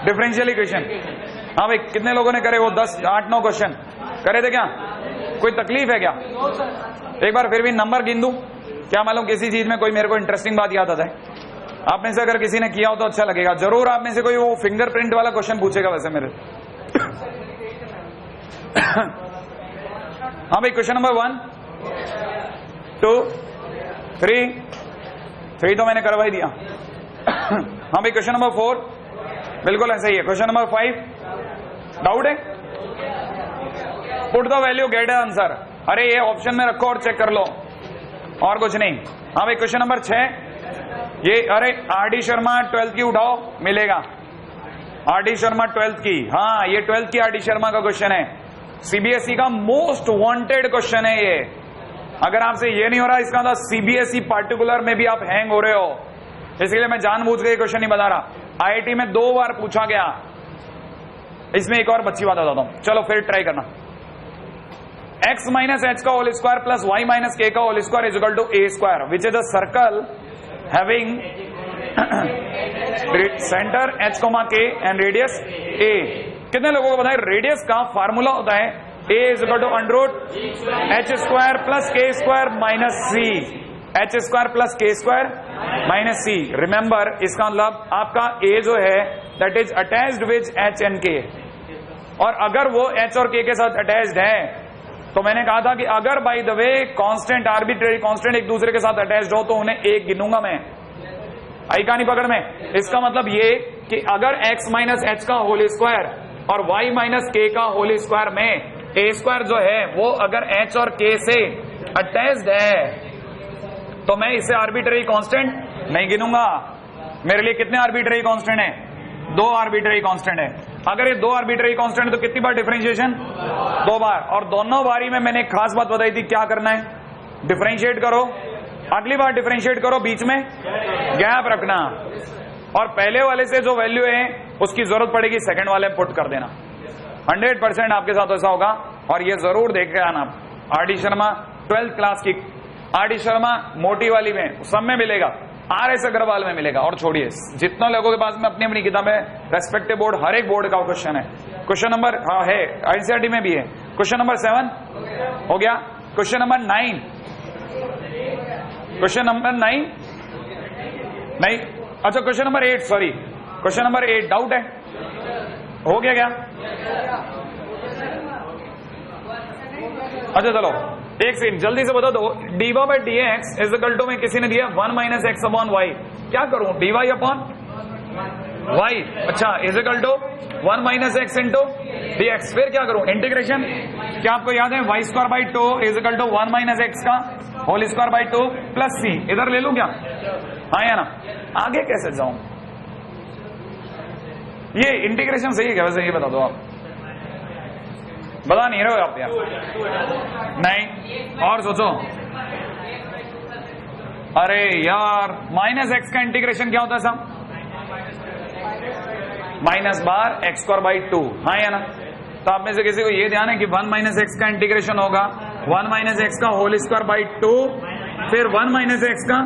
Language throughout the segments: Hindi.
Differential equation. हाँ भाई, कितने लोगों ने करे वो 10 8 9 क्वेश्चन करे थे? क्या कोई तकलीफ है क्या? एक बार फिर भी नंबर गिन दूं? क्या मालूम किसी चीज में कोई मेरे को इंटरेस्टिंग बात याद आ जाए। आप में से अगर किसी ने किया हो तो अच्छा लगेगा। जरूर आप में से कोई वो फिंगरप्रिंट वाला क्वेश्चन पूछेगा वैसे मेरे। हाँ भाई, क्वेश्चन नंबर 1 2 3 तो मैंने करवा ही दिया। हाँ भाई, क्वेश्चन नंबर 4 बिल्कुल ऐसा ही है। क्वेश्चन नंबर 5 डाउट है? Put the value get answer. अरे ये ऑप्शन में रखो और चेक कर लो, और कुछ नहीं। हाँ भाई, क्वेश्चन नंबर 6 ये, अरे आर डी शर्मा 12th की उठाओ, मिलेगा। आर डी शर्मा 12th की, हाँ ये 12th की आर डी शर्मा का क्वेश्चन है। सीबीएसई का मोस्ट वांटेड क्वेश्चन है ये। अगर आपसे ये नहीं हो रहा, इसका मतलब सीबीएसई पार्टिकुलर में भी आप हैंग हो रहे हो, इसलिए मैं जानबूझ के क्वेश्चन नहीं बता रहा। आईआईटी में 2 बार पूछा गया। इसमें एक और बच्ची बात बताता हूं, चलो फिर ट्राई करना। x माइनस एच का whole square plus y minus K का whole square is equal to A square which is a circle having centre h, k and radius a। कितने लोगों को पता है रेडियस का फार्मूला होता है a is equal to under H square plus K square minus C, H square plus K square minus C. Remember, इसका मतलब आपका a जो है that is attached with h and k, और अगर वो h और k के साथ अटैच्ड है तो मैंने कहा था कि अगर by the way constant, arbitrary constant एक दूसरे के साथ अटैच्ड हो तो उन्हें एक गिनूंगा मैं। आई कहानी पकड़ में? इसका मतलब ये कि अगर x माइनस एच का होल स्क्वायर और y माइनस के का होल स्क्वायर में a स्क्वायर जो है वो अगर h और k से अटैच्ड है तो मैं इसे आर्बिट्रेरी कांस्टेंट नहीं गिनूंगा। मेरे लिए कितने आर्बिट्रेरी कांस्टेंट है? 2 आर्बिट्रेरी कांस्टेंट है। अगर ये 2 आर्बिट्रेरी कांस्टेंट है तो कितनी बार डिफरेंशिएशन? 2 बार। और दोनों बारी में मैंने एक खास बात बताई थी, क्या करना है? डिफरेंशिएट करो, अगली बार डिफरेंशिएट करो, बीच में गैप रखना, और पहले वाले से जो वैल्यू है उसकी जरूरत पड़ेगी सेकंड वाले में पुट कर देना। 100% आपके साथ ऐसा होगा। और ये जरूर देख के आना, R D Sharma 12th class की, आर डी शर्मा मोटी वाली में सब में मिलेगा, आर एस अग्रवाल में मिलेगा। और छोड़िए, जितना लोगों के पास में अपनी अपनी किताबें, रेस्पेक्टिव बोर्ड, हर एक बोर्ड का क्वेश्चन है। क्वेश्चन नंबर है एनसीईआरटी में भी है। क्वेश्चन नंबर 7 हो गया। क्वेश्चन नंबर 9, क्वेश्चन नंबर 9 नहीं, अच्छा question number 8, sorry question number 8 doubt है? हो गया क्या? अच्छा चलो एक सेकंड जल्दी से बता दो, D Y by D X is equal to में किसी ने दिया 1 माइनस एक्स अपॉन वाई। क्या करूं? डी वाई अपॉन वाई, अच्छा is equal to 1 minus X into D X. फिर क्या करूं? इंटीग्रेशन। क्या आपको याद है Y square by 2 is equal to 1 minus x का whole square by 2 plus C. इधर ले लूं क्या? हाँ या ना? आगे कैसे जाऊं? ये इंटीग्रेशन सही है क्या वैसे? ये बता दो आप, बता नहीं रहे हो आप यार? नहीं, और सोचो। अरे यार, माइनस एक्स का इंटीग्रेशन क्या होता है साहब? Minus bar x square by 2, हाँ या ना? तो आप में से किसी को ये ध्यान है कि 1 माइनस एक्स का इंटीग्रेशन होगा 1 माइनस एक्स का होल स्क्वायर बाई 2, फिर 1 माइनस एक्स का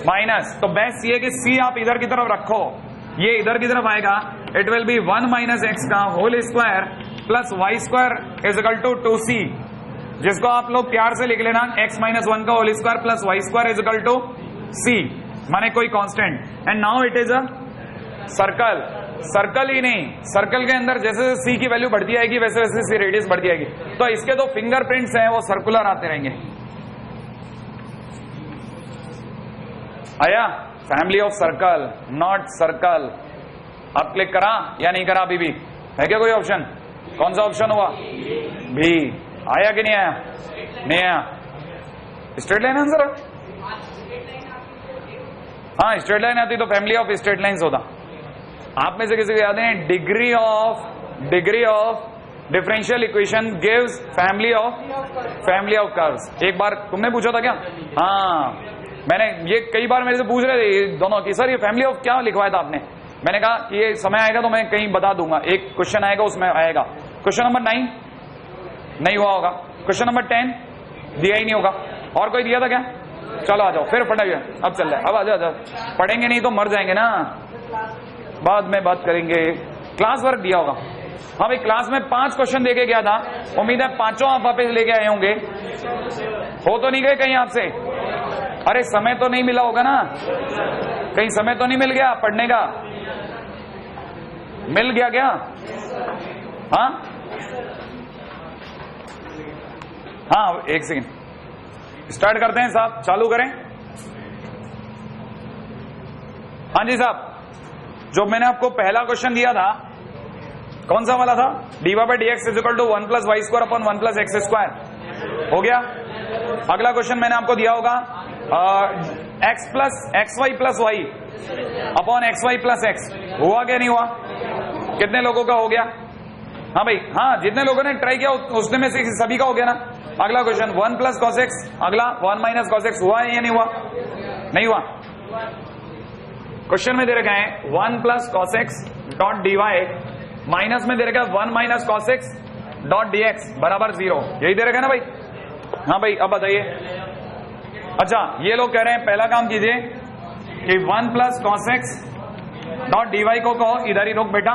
माइनस। तो बेस्ट ये कि सी आप इधर की तरफ रखो, ये इधर की तरफ आएगा। It will be 1 minus x का whole square plus Y square is equal to 2c, जिसको आप लोग प्यार से लिख लेना x माइनस 1 का whole square plus Y square is equal to c, माने कोई constant. And now it is a circle. Circle ही नहीं, सर्कल के अंदर जैसे जैसे c की वैल्यू बढ़ती आएगी वैसे वैसे c रेडियस बढ़ती आएगी। तो इसके जो फिंगरप्रिंट्स हैं वो सर्कुलर आते रहेंगे। आया? Family of circle, not circle. अब क्लिक करा या नहीं करा? अभी भी है क्या कोई ऑप्शन? कौन सा ऑप्शन हुआ? भी। आया कि नहीं आया? नहीं आया। Straight line answer? हाँ, स्ट्रेट लाइन आती तो फैमिली ऑफ स्ट्रेट लाइन्स होता। आप में से किसी को याद है degree of differential equation gives family of curves? एक बार तुमने पूछा था क्या? हाँ, मैंने ये कई बार मेरे से पूछ रहे थे दोनों की, सर ये फैमिली ऑफ क्या लिखवाया था आपने? मैंने कहा कि ये समय आएगा तो मैं कहीं बता दूंगा, एक क्वेश्चन आएगा उसमें आएगा। क्वेश्चन नंबर 9 नहीं हुआ होगा। क्वेश्चन नंबर 10 दिया ही नहीं होगा। और कोई दिया था क्या? चलो आ जाओ फिर पढ़ाइए। अब चल रहा है, अब आ जाओ, पढ़ेंगे नहीं तो मर जाएंगे ना। बाद में बात करेंगे। क्लास वर्क दिया होगा। हाँ भाई, क्लास में 5 क्वेश्चन देके गया था, उम्मीद है 5 आप वापस लेके आए होंगे। हो तो नहीं गए कहीं आपसे? अरे समय तो नहीं मिला होगा ना, कहीं समय तो नहीं मिल गया पढ़ने का? मिल गया क्या? हाँ हाँ, एक सेकेंड, स्टार्ट करते हैं साहब, चालू करें। हाँ जी साहब, जो मैंने आपको पहला क्वेश्चन दिया था, कौन सा वाला था? dy by dx is equal to 1 plus Y square upon 1 plus X square. हो गया। अगला क्वेश्चन मैंने आपको दिया होगा x plus X Y plus Y upon X Y plus X. हुआ क्या नहीं हुआ? कितने लोगों का हो गया? हाँ भाई, हाँ, जितने लोगों ने ट्राई किया उसने में से सभी का हो गया ना। अगला क्वेश्चन 1 प्लस कॉस एक्स, अगला 1 माइनस कॉस एक्स। हुआ है या नहीं हुआ? नहीं हुआ। क्वेश्चन में दे रखा है 1 plus cos X dot D Y minus में दे रखा है 1 minus cos X dot D x बराबर 0। यही दे रखा है ना भाई? हाँ भाई, अब बताइए। अच्छा, ये लोग कह रहे हैं पहला काम कीजिए कि 1 plus cos X dot D Y को कहो इधर ही रोक बेटा,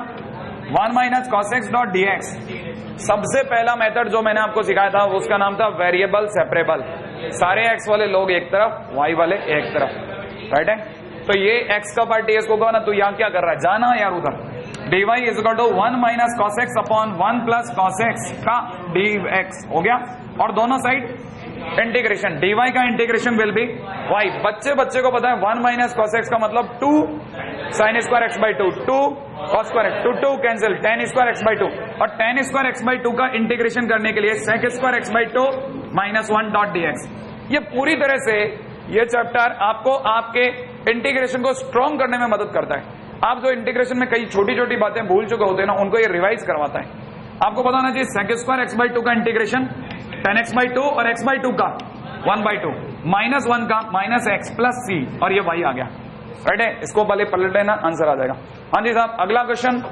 1 minus cos X dot D X. सबसे पहला मेथड जो मैंने आपको सिखाया था उसका नाम था वेरिएबल सेपरेबल। सारे एक्स वाले लोग एक तरफ, वाई वाले एक तरफ, राइट है? तो ये एक्स का पार्ट टीएस को कहो ना, तो यहाँ क्या कर रहा है? जाना यार उधर। dy is equal to 1 minus cos X upon 1 plus cos X का dx हो गया। और दोनों साइड इंटीग्रेशन, dy का इंटीग्रेशन विल बी y। बच्चे को पता है 1 माइनस कॉस एक्स का मतलब 2 sine square x by 2, 2 cos square x, 2 cancel, tan square x by 2। और tan स्क्वायर एक्स बाई 2 का इंटीग्रेशन करने के लिए sec square x by 2 minus 1 dot dx। ये पूरी तरह से ये चैप्टर आपको आपके इंटीग्रेशन को स्ट्रॉन्ग करने में मदद करता है। आप जो इंटीग्रेशन में कई छोटी छोटी बातें भूल चुके होते हैं ना, उनको ये रिवाइज करवाता है। आपको पता होना चाहिए sec स्क्वायर एक्स बाई 2 का इंटीग्रेशन tan x बाई 2 और x बाई 2 का 1 बाई 2 माइनस 1 का माइनस एक्स प्लस सी, और ये y आ गया, राइट है? इसको पहले पलट लेना, आंसर आ जाएगा। हाँ जी साहब, अगला क्वेश्चन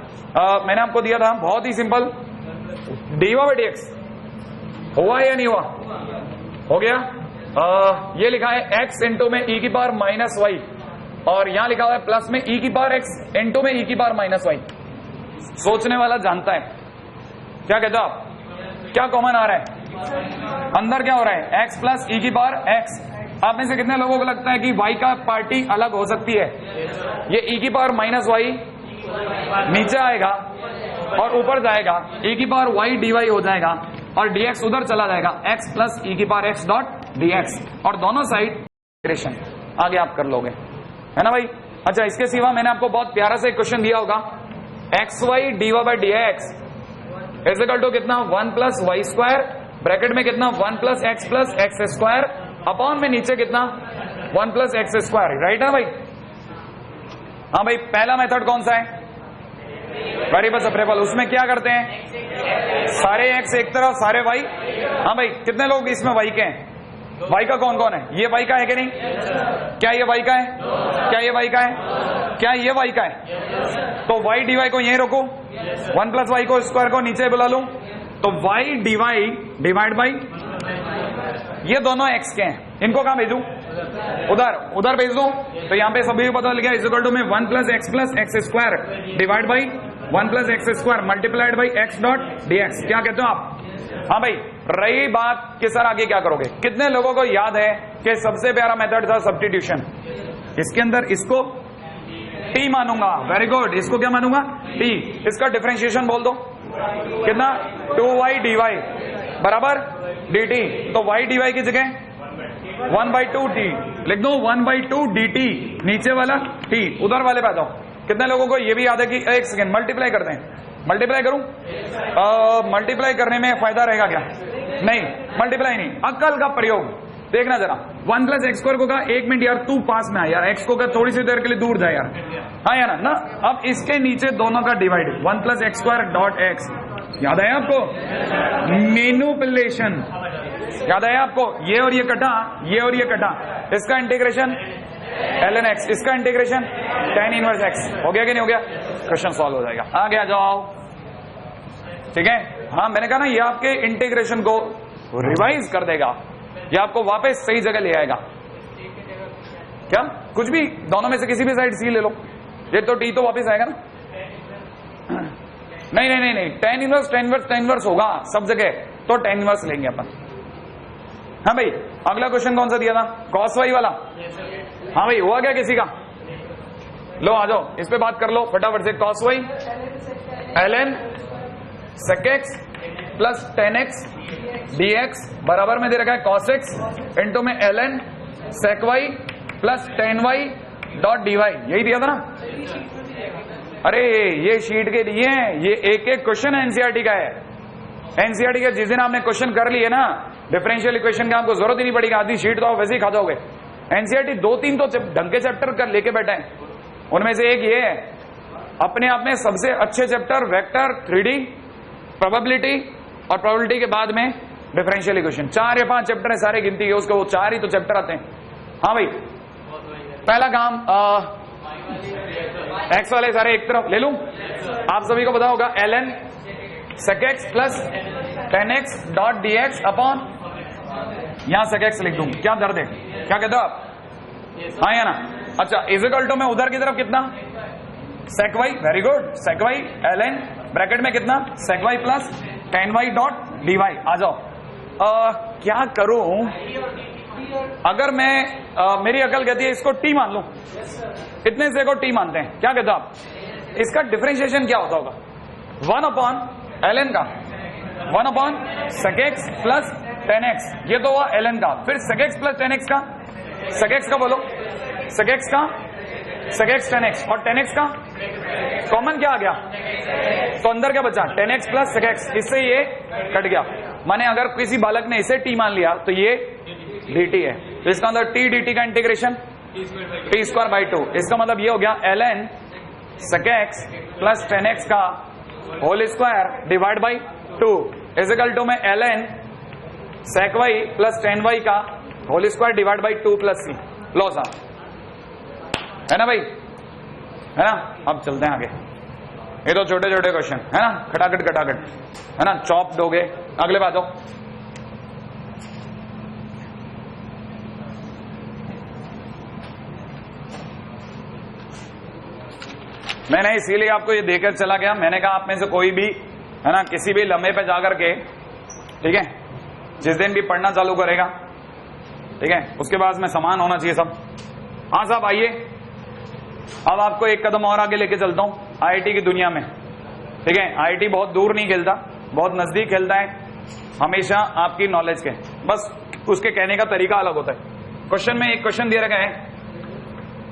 मैंने आपको दिया था, बहुत ही सिंपल, dy बाई dx हुआ या नहीं हुआ? हो गया। ये लिखा है x इंटू में e की पावर माइनस वाई, और यहां लिखा हुआ है प्लस में e की पावर x इंटू में e की पावर माइनस वाई। सोचने वाला जानता है। क्या कहते हो आप? क्या कॉमन आ रहा है अंदर? क्या हो रहा है? x प्लस e की पावर x। आप में से कितने लोगों को लगता है कि y का पार्टी अलग हो सकती है? ये e की पावर माइनस वाई नीचे आएगा और ऊपर जाएगा, e की पावर y dy हो जाएगा, और dx उधर चला जाएगा, x प्लस e की पावर x डॉट dx, और दोनों साइड इंटीग्रेशन आगे आप कर लोगे, है ना भाई? अच्छा, इसके सिवा मैंने आपको बहुत प्यारा सा एक क्वेश्चन दिया होगा, X Y D Y by D X is equal to कितना? 1 प्लस वाई स्क्वायर, ब्रैकेट में कितना? 1 प्लस एक्स स्क्वायर, अपॉन में नीचे कितना? 1 प्लस एक्स स्क्वायर, राइट है भाई? हाँ भाई, पहला मेथड कौन सा है? Variable separable. उसमें क्या करते हैं? सारे एक्स एक तरफ, सारे वाई। हाँ भाई, कितने लोग इसमें वाई के हैं? वाई का कौन कौन है? ये वाई का है कि नहीं? क्या ये वाई का है? क्या ये वाई का है? क्या ये वाई का है? तो वाई डी वाई को यहीं रोको, 1 प्लस वाई को स्क्वायर को नीचे बुला लूं, तो Y D Y divide by, ये दोनों एक्स के हैं, इनको कहां भेजूं? उधर भेज दूं। तो यहां पे सभी को पता लग गया, इज इक्वल टू में 1 plus X square divide by 1 plus X square multiplied by x dot dx। क्या कहते हो आप? हाँ भाई, रही बात कि सर आगे क्या करोगे, कितने लोगों को याद है कि सबसे प्यारा मेथड था सब्स्टिट्यूशन? इसके अंदर इसको t मानूंगा, वेरी गुड, इसको क्या मानूंगा? t। इसका डिफरेंशिएशन बोल दो, कितना? 2y dy बराबर dt। तो y dy की जगह 1/2t लिख दो, 1/2 dt, नीचे वाला t, उधर वाले पे आ जाओ। कितने लोगों को ये भी याद है कि एक सेकेंड मल्टीप्लाई करते हैं? मल्टीप्लाई करूं? मल्टीप्लाई करने में फायदा रहेगा क्या? नहीं, मल्टीप्लाई नहीं, अक्ल का प्रयोग। देखना जरा, 1 प्लस एक्स स्क्वायर को कहा 1 मिनट यार तू पास में आ यार, एक्स को कहा थोड़ी सी देर के लिए दूर जाए यार, हाँ यार ना। अब इसके नीचे दोनों का divide, 1 plus X square dot x, याद है आपको? मैनिपुलेशन याद है आपको? ये और ये कटा, ये और ये कटा, इसका इंटीग्रेशन ln x, इसका इंटीग्रेशन tan इनवर्स x। हो गया कि नहीं हो गया? क्वेश्चन सॉल्व हो जाएगा। आगे आ जाओ, ठीक है? हाँ, मैंने कहा ना, ये आपके इंटीग्रेशन को रिवाइज कर देगा, ये आपको वापस सही जगह ले आएगा। क्या? कुछ भी, दोनों में से किसी भी साइड सी ले लो, ये तो टी तो वापस आएगा ना। नहीं नहीं नहीं नहीं, tan inverse tan inverse tan inverse होगा सब जगह, तो टेन इनवर्स लेंगे अपन। हाँ भाई, अगला क्वेश्चन कौन सा दिया था? कॉस वाई वाला। हाँ भाई, हुआ क्या किसी का? लो आ जाओ, इस पे बात कर लो फटाफट से। Cos Y ln sec x plus ten X D x बराबर में दे रखा है कॉस एक्स इंटू में ln sec y plus ten Y dot D Y, यही दिया था ना? अरे ये शीट के लिए ये एक एक क्वेश्चन एनसीईआरटी का है। एनसीईआरटी का जिस दिन आपने क्वेश्चन कर लिए ना डिफरेंशियल इक्वेशन का, आपको जरूरत ही नहीं पड़ेगी, आधी शीट तो आप वैसे ही खा जाओगे। एनसीईआरटी दो तीन तो ढंग के चैप्टर कर लेके बैठे हैं, उनमें से एक ये है अपने आप में सबसे अच्छे चैप्टर वेक्टर, 3D, प्रोबेबिलिटी और प्रोबेबिलिटी के बाद में डिफरेंशियल इक्वेशन। 4 या 5 चैप्टर है, सारे गिनती है उसको, वो 4 ही तो चैप्टर आते हैं। हाँ भाई, पहला काम एक्स वाले सारे एक तरफ ले लूं, आप सभी को पता होगा ln sec x plus ten x dot D x upon, यहां sec x लिख दूं, क्या दर्द है? क्या कहते हो आप? हाँ या ना? अच्छा, इजिकल टू में उधर की तरफ कितना? sec y, very good, sec y ln bracket में कितना? sec y plus ten Y dot D y. आ जाओ, क्या करूं? अगर मैं मेरी अकल कहती है इसको t मान लूं, इतने से को t मानते हैं, क्या कहते हो आप? इसका डिफरेंशिएशन क्या होता होगा? 1 अपॉन ln का 1 upon sec x plus ten x, ये तो हुआ ln का। फिर sec x plus ten x का, sec x का बोलो, sec x का sec x टेन एक्स, और टेन एक्स का कॉमन क्या आ गया? तो अंदर क्या बचा? Ten x plus sec x, इससे ये कट गया। माने अगर किसी बालक ने इसे t मान लिया तो ये dt है, तो इसका मतलब t dt का इंटीग्रेशन t स्क्वायर बाई 2, इसका मतलब ये हो गया ln sec x plus ten x का whole square divide by 2 equal to में ln sec y plus ten y का whole square divide by 2 plus c। लो साहब, है ना भाई, है ना? अब चलते हैं आगे, ये तो छोटे छोटे क्वेश्चन है ना, खटाखट खटाखट, है ना, चॉप दोगे। अगले बात हो, मैंने इसीलिए आपको ये देकर चला गया, मैंने कहा आप में से कोई भी है ना किसी भी लम्हे पे जाकर के, ठीक है, जिस दिन भी पढ़ना चालू करेगा, ठीक है, उसके बाद में समान होना चाहिए सब। हाँ साहब आइए, अब आपको एक कदम और आगे लेके चलता हूं आईआईटी की दुनिया में, ठीक है। आईआईटी बहुत दूर नहीं खेलता, बहुत नजदीक खेलता है, हमेशा आपकी नॉलेज के, बस उसके कहने का तरीका अलग होता है। क्वेश्चन में एक क्वेश्चन दिया रखा है,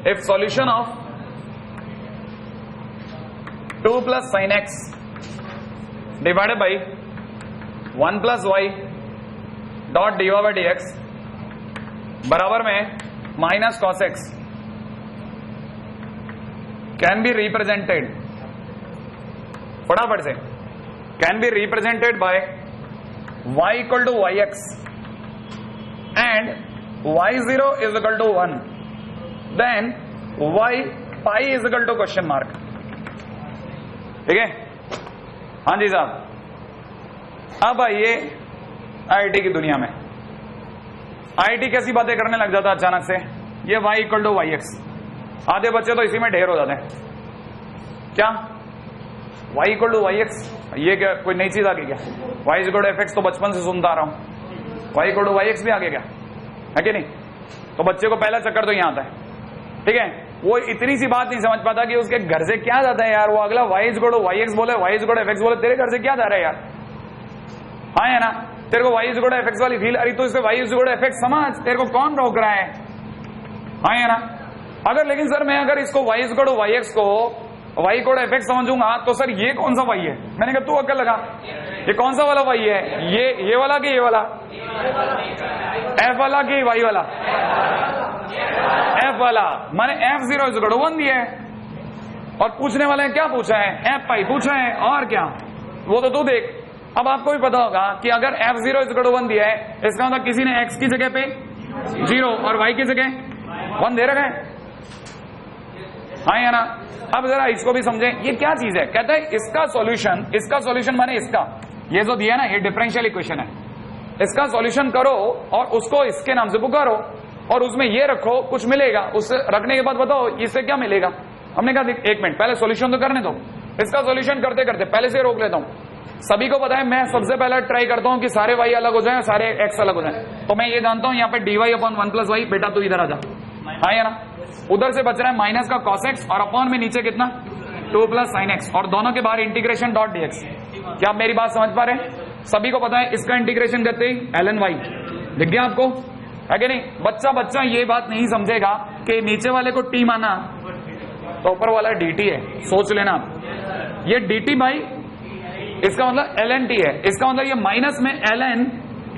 if solution of 2 plus sine x divided by 1 plus y dot D Y by D x बराबर में minus cos x can be represented, फटाफट से, can be represented by y equal to y x and y0 is equal to 1, then y pi is equal to question mark. ठीक है, हाँ जी साहब। अब आइए आईआईटी की दुनिया में, आईआईटी कैसी बातें करने लग जाता है अचानक से, ये y equal to y x, आधे बच्चे तो इसी में ढेर हो जाते हैं। क्या y equal to y x, ये क्या कोई नई चीज आ गई क्या? y equal to f x तो बचपन से सुनता आ रहा हूं, y equal to y x भी आ गया क्या, है कि नहीं? तो बच्चे को पहला चक्कर तो यहां आता है, ठीक है। वो इतनी सी बात नहीं समझ पाता कि उसके घर से क्या जाता है यार, वो अगला y equal to y x बोले, y equal to f x बोले, तेरे घर से क्या जा रहा है यार? हाँ है ना, तेरे को y equal to f x वाली फील, अरे तो इसे y equal to f x समझ, तेरे को कौन रोक रहा है? हाँ है ना। अगर लेकिन सर मैं अगर इसको y equal to y x को y equal to f x समझूंगा तो सर ये कौन सा y है? मैंने कहा तू अक्ल लगा, ये कौन सा वाला y है? ये वाला कि ये वाला? f वाला कि y वाला? f वाला, माने f0 इज इक्वल टू 1 दिया है, और पूछने वाले क्या पूछा है? f पाई पूछा है, और क्या? वो तो तू देख। अब आपको भी पता होगा कि अगर f0 इज इक्वल टू 1 दिया है, इसका मतलब किसी ने x की जगह पे 0 और y की जगह 1 दे रखा है, हाँ या ना। अब जरा इसको भी समझें, ये क्या चीज है? कहता है इसका सॉल्यूशन माने इसका, ये जो दिया है ना, ये डिफरेंशियल इक्वेशन है, इसका सॉल्यूशन करो और उसको इसके नाम से पुकारो और उसमें ये रखो, कुछ मिलेगा, उससे रखने के बाद बताओ इससे क्या मिलेगा। हमने कहा एक मिनट पहले सॉल्यूशन तो करने दो, इसका सॉल्यूशन करते करते पहले से रोक लेता हूं। सभी को पता है मैं सबसे पहले ट्राई करता हूं कि सारे y अलग हो जाएं, सारे x अलग हो जाएं। तो मैं ये जानता हूं यहाँ पे dy अपॉन 1 प्लस वाई, बेटा तू इधर आ जा, हाँ या ना। उधर से बच रहा है माइनस का cos x और अपॉन में नीचे कितना 2 प्लस साइन x, और दोनों के बाहर इंटीग्रेशन डॉट dx। क्या आप मेरी बात समझ पा रहे हैं? सभी को पता है इसका इंटीग्रेशन करते ही ln y दिख गया आपको, है कि नहीं? बच्चा ये बात नहीं समझेगा कि नीचे वाले को t माना तो ऊपर वाला dt है, सोच लेना आप। ये dt बाई इसका मतलब ln t है, इसका मतलब ये माइनस में ln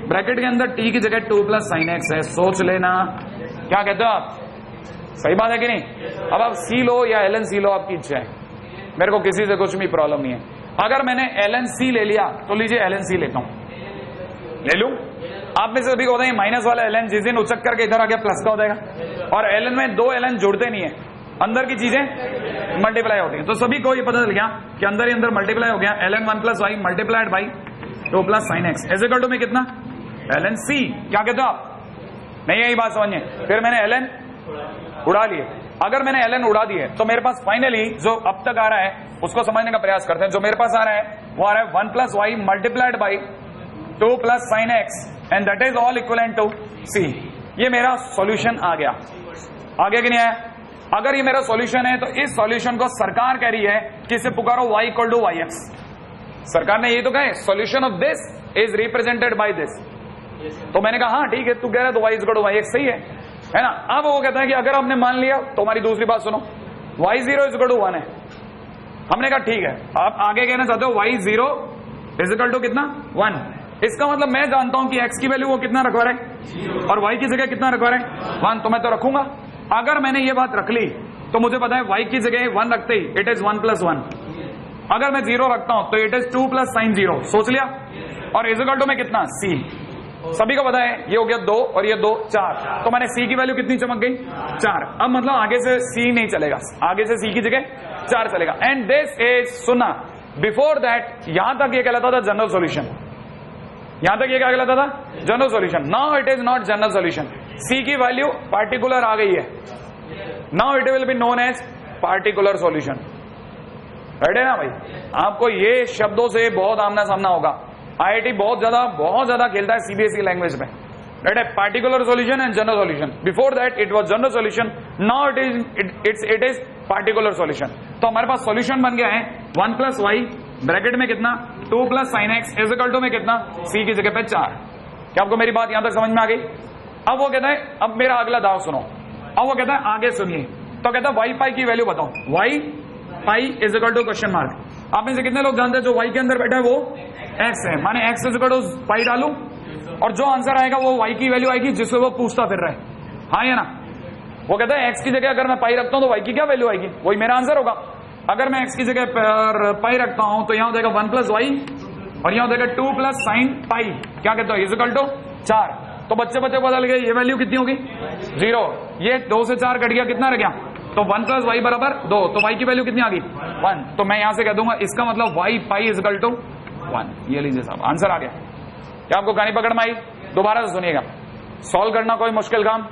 ब्रैकेट के अंदर t की जगह 2 प्लस साइन x है, सोच लेना। क्या कहते हो आप? सही बात है कि नहीं? अब आप c लो या ln c लो, आपकी इच्छा है, मेरे को किसी से कुछ भी प्रॉब्लम नहीं है। अगर मैंने ln c ले लिया तो लीजिए ln c लेता हूं, ले लूं। आप में से सभी को होता है माइनस वाला ln जिस दिन उचक करके इधर आ गया प्लस का हो जाएगा, और ln में दो ln जुड़ते नहीं है, अंदर की चीजें मल्टीप्लाई होती है। तो सभी को ये पता चल गया कि अंदर ही अंदर मल्टीप्लाई हो गया, ln 1 plus y multiplied by 2 plus sine x is equal to में कितना ln c। क्या कहते हो आप? नहीं यही बात समझिए। फिर मैंने ln उड़ा लिए। अगर मैंने ln उड़ा दिए तो मेरे पास फाइनली जो अब तक आ रहा है उसको समझने का प्रयास करते हैं। जो मेरे पास आ रहा है वो आ रहा है 1 plus y multiplied by 2 plus sine x and that is all equivalent to c। ये मेरा सॉल्यूशन आ गया, आगे कि नहीं आया? अगर ये मेरा सॉल्यूशन है तो इस सॉल्यूशन को सरकार कह रही है कि इसे पुकारो y equal to y x. सरकार ने ये तो कहे solution of this is represented by this. तो मैंने कहा हाँ ठीक है, तू कह रहा है तो y equal to y x सही है ना। अब वो कहता है कि अगर हमने मान लिया तो हमारी दूसरी बात सुनो, y0 इज इक्वल टू 1 है। हमने कहा ठीक है, आप आगे कहना चाहते हो y0 इज इक्वल टू कितना 1। इसका मतलब मैं जानता हूं कि x की वैल्यू वो कितना रखवा रहा है और y की जगह कितना रखवा रहा है 1, तो मैं तो रखूंगा। अगर मैंने ये बात रख ली तो मुझे पता है y की जगह 1 रखते ही इट इज 1 प्लस 1। अगर मैं 0 रखता हूं तो इट इज 2 प्लस साइन 0, सोच लिया। और इज इक्वल टू में कितना c। सभी को पता है ये हो गया 2 और ये 2 4, तो मैंने c की वैल्यू कितनी चमक गई 4। अब मतलब आगे से c नहीं चलेगा, आगे से c की जगह 4 चलेगा। एंड दिस इज, सुना, बिफोर दैट यहां तक ये कहलाता था जनरल सॉल्यूशन, यहां तक ये क्या कहलाता था general solution. Now it is not general solution, c की वैल्यू पार्टिकुलर आ गई है। Now it will be known as particular solution. Right है ना भाई? आपको ये शब्दों से बहुत आमना सामना होगा। आईआईटी बहुत ज्यादा खेलता है सीबीएसई लैंग्वेज में। राइट है? Particular solution and general solution. Before that it was general solution, now it is particular solution. तो हमारे पास सॉल्यूशन बन गया है 1 प्लस वाई ब्रैकेट में कितना 2 plus sine x is equal to में कितना c की जगह पे 4। क्या आपको मेरी बात यहां तक समझ में आ गई? अब वो कहता है, अब मेरा अगला दाव सुनो। अब वो कहता है आगे सुनिए, तो कहता है वाई पाई की वैल्यू बताओ। Y pi is equal to question mark. आप में से कितने लोग जानते हैं जो वाई के अंदर बैठा है वो एक्स है, माने एक्स इज इक्वल टू पाई डालू और जो आंसर आएगा वो वाई की वैल्यू आएगी जिससे वो पूछता फिर रहा है, हाँ या ना? वो कहता है एक्स की जगह अगर मैं पाई रखता हूं तो वाई की क्या वैल्यू आएगी, वही मेरा आंसर होगा। अगर मैं एक्स की जगह पर पाई रखता हूं तो यहां हो जाएगा 1 प्लस वाई और यहां हो जाएगा 2 प्लस साइन पाई। क्या कहते हो? Is equal to 4। तो बच्चे बदल गए, ये वैल्यू कितनी होगी 0। ये 2 से 4 कट गया, कितना रह गया? तो 1 प्लस वाई बराबर 2, तो वाई की वैल्यू कितनी आ गई 1। तो मैं यहां से कह दूंगा इसका मतलब y pi is equal to 1। ये लीजिए साहब, आंसर आ गया। क्या आपको कहानी पकड़ में आई? दोबारा से सुनिएगा। सॉल्व करना कोई मुश्किल काम,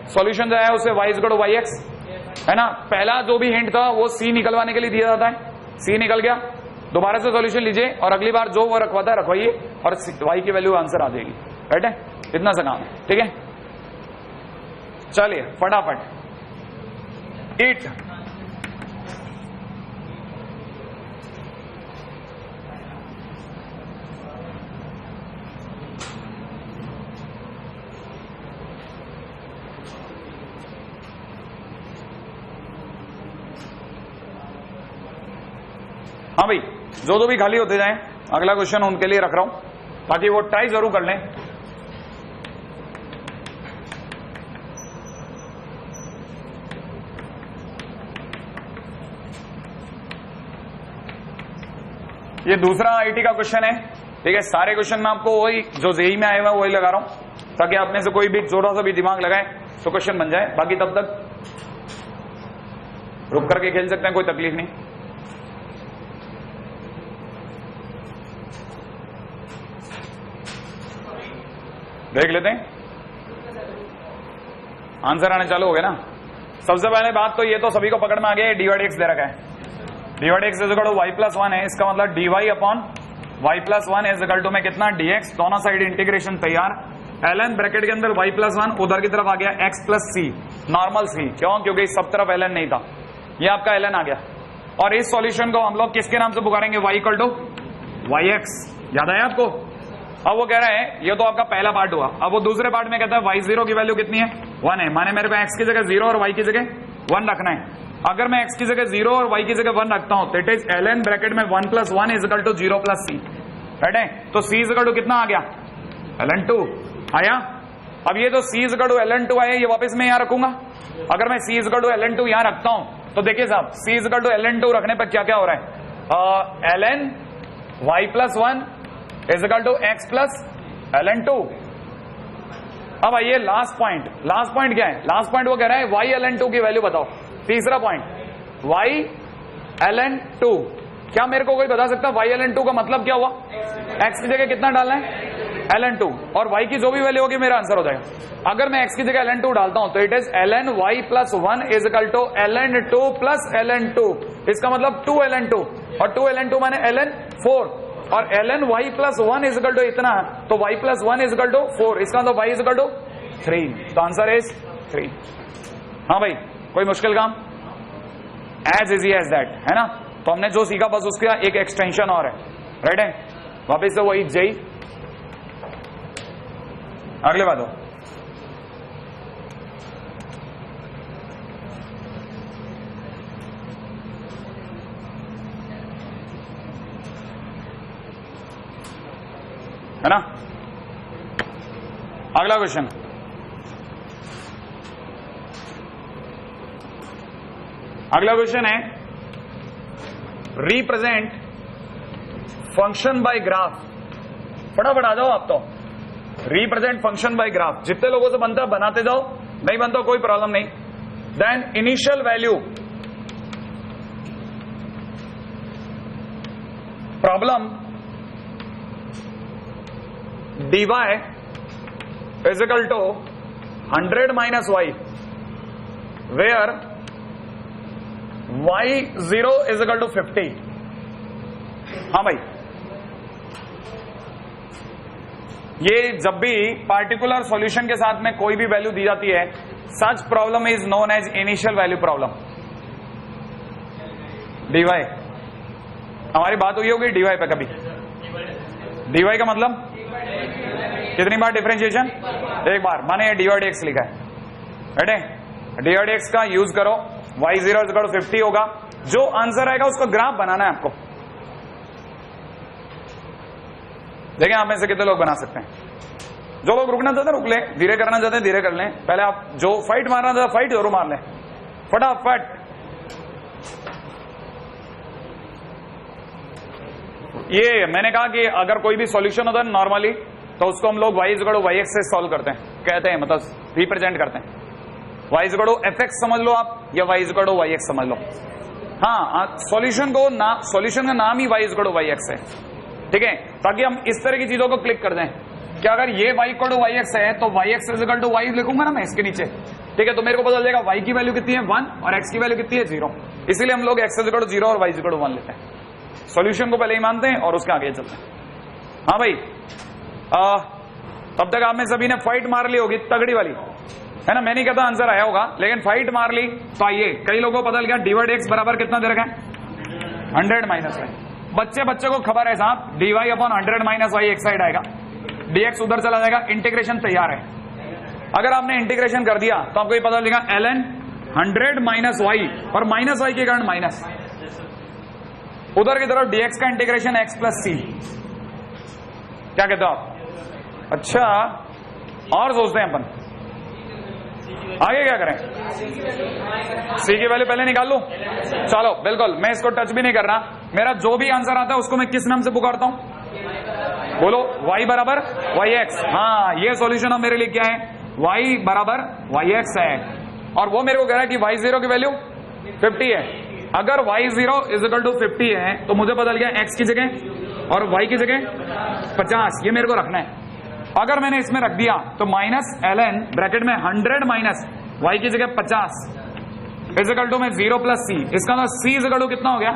सॉल्यूशन जो है उसे y is equal to y x, है ना? पहला जो भी हिंट था वो c निकलवाने के लिए दिया जाता है, c निकल गया। दोबारा से सॉल्यूशन लीजिए और अगली बार जो वो रखवाता है रखवाइए और y की वैल्यू आंसर आ जाएगी। राइट है? इतना सा काम है, ठीक है? चलिए फटाफट ईट। हाँ भाई, जो भी खाली होते जाएं, अगला क्वेश्चन उनके लिए रख रहा हूं ताकि वो ट्राई जरूर कर लें। ये दूसरा आईटी का क्वेश्चन है, ठीक है? सारे क्वेश्चन में आपको वही जो जेई में आए हुआ वही लगा रहा हूं ताकि आप में से कोई भी थोड़ा सा भी दिमाग लगाए तो क्वेश्चन बन जाए। बाकी तब तक रुक करके खेल सकते हैं, कोई तकलीफ नहीं। देख लेते हैं, आंसर आने चालू हो गए ना? सबसे पहले बात तो ये तो सभी को पकड़ में आ गया, dy/dx दे रखा है, dy/dx is equal to y plus 1 है, इसका मतलब dy upon y plus 1 is equal to में कितना dx, दोनों साइड इंटीग्रेशन तैयार, ln ब्रैकेट के अंदर y प्लस 1 उधर की तरफ आ गया x plus c, normal c, क्यों, क्योंकि सब तरफ ln नहीं था, ये आपका ln आ गया। और इस सॉल्यूशन को हम लोग किसके नाम से पुकारेंगे, y इक्वल टू yx, याद आया आपको। अब वो कह रहे हैं, ये तो आपका पहला पार्ट हुआ, अब वो दूसरे पार्ट में कहता है y0 की वैल्यू कितनी है, 1 है, माने मेरे को x की जगह 0 और y की जगह 1 रखना है। अगर मैं x की जगह 0 और y की जगह 1 रखता हूं तो इट इज ln ब्रैकेट में 1 plus 1 is equal to 0 plus c, right है। तो c इज इक्वल टू कितना आ गया, ln 2 आया। अब ये तो c is equal to ln 2 आया, ये वापस मैं यहां रखूंगा। अगर मैं c is equal to ln 2 यहां रखता हूं तो देखिए साहब, c is equal to ln 2 रखने पर क्या क्या हो रहा है, ln y plus 1 is equal to x plus ln 2। अब आइए लास्ट पॉइंट क्या है, लास्ट पॉइंट वो कह रहा है y ln 2 की वैल्यू बताओ। तीसरा पॉइंट y ln 2, क्या मेरे को कोई बता सकता y ln 2 का मतलब क्या हुआ, x की जगह कितना डालना है ln 2, और y की जो भी वैल्यू होगी मेरा आंसर हो जाएगा। अगर मैं x की जगह ln 2 डालता हूं तो it is ln y plus 1 is equal to ln 2 plus ln 2, इसका मतलब 2 ln 2, और 2 ln 2 माने ln 4, और ln y plus 1 is equal to इतना, तो y plus 1 is equal to 4, इसका मतलब y इज इक्वल टू 3, तो आंसर इज 3। हाँ भाई, कोई मुश्किल काम, एज इजी एज दैट, है ना। तो हमने जो सीखा बस उसका एक एक्सटेंशन और है, राइट है। वापिस से वही जेई, अगले बात हो, है ना। अगला क्वेश्चन, अगला क्वेश्चन है रिप्रेजेंट फंक्शन बाय ग्राफ। फटाफट आ जाओ आप तो, रिप्रेजेंट फंक्शन बाय ग्राफ, जितने लोगों से बनता है बनाते जाओ, नहीं बनता कोई प्रॉब्लम नहीं। Then initial value, problem dy is equal to 100 minus y, where y0 is equal to 50। हाँ भाई, ये जब भी पार्टिकुलर सॉल्यूशन के साथ में कोई भी वैल्यू दी जाती है, such problem is known as initial value problem. dy, हमारी बात हुई होगी dy पे कभी, dy का मतलब कितनी बार डिफरेंशिएशन, एक बार, माने ये dy/dx लिखा है, राइट है। dy/dx का यूज करो, y0 इज इक्वल टू 50 होगा, जो आंसर आएगा उसको ग्राफ बनाना है आपको। देखें आप में से कितने लोग बना सकते हैं। जो लोग रुकना चाहते हैं रुक लें, धीरे करना चाहते हैं धीरे कर लें, पहले आप जो फाइट मारना चाहते फाइट जरूर मार लें फटाफट। ये मैंने कहा कि अगर कोई भी सॉल्यूशन होता है नॉर्मली तो उसको हम लोग y is equal to yx से सॉल्व करते हैं, कहते हैं, मतलब रिप्रेजेंट करते हैं। y is equal to fx समझ लो आप, या y is equal to yx समझ लो। हाँ, सॉल्यूशन को सॉल्यूशन का नाम ही y is equal to yx है, ठीक है, ताकि हम इस तरह की चीजों को क्लिक कर दें कि अगर ये y इक्वल टू yx है तो yx is equal to y लिखूंगा ना मैं इसके नीचे, ठीक है, तो मेरे को पता चलेगा y की वैल्यू कितनी है 1 और x की वैल्यू कितनी है 0, इसीलिए हम लोग x इज इक्वल टू 0 और y इज इक्वल टू 1 लेते हैं। सॉल्यूशन को पहले ही मानते हैं और उसके आगे चलते हैं। हाँ भाई, तब तक आप में सभी ने फाइट मार ली होगी तगड़ी वाली, है ना। मैं नहीं कहता आंसर आया होगा, लेकिन फाइट मार ली तो आइए, कई लोगों को पता लगा dy/dx बराबर कितना दे रखा है 100 माइनस y। बच्चे को खबर है साहब, dy अपॉन 100 माइनस y एक साइड आएगा, dx उधर चला जाएगा, इंटीग्रेशन तैयार है। अगर आपने इंटीग्रेशन कर दिया तो आपको ये पता चलेगा ln 100 माइनस y, और माइनस y के कारण माइनस, उधर की तरफ dx का इंटीग्रेशन x प्लस c। क्या कहते हो आप? अच्छा, और सोचते हैं अपन आगे क्या करें, c की वैल्यू पहले निकाल लूं, चलो बिल्कुल, मैं इसको टच भी नहीं कर रहा। मेरा जो भी आंसर आता है उसको मैं किस नाम से पुकारता हूं, बोलो, y बराबर yx। हाँ, ये सॉल्यूशन अब मेरे लिए क्या है, y बराबर yx है, और वो मेरे को कह रहा है कि y0 की वैल्यू 50 है। अगर y0 इज इक्वल टू 50 है तो मुझे बदल गया x की जगह और y की जगह 50, ये मेरे को रखना है। अगर मैंने इसमें रख दिया तो माइनस ln ब्रैकेट में 100 माइनस y की जगह 50 इज इक्वल टू में 0 प्लस सी, इसका मतलब सी इज इक्वल टू कितना हो गया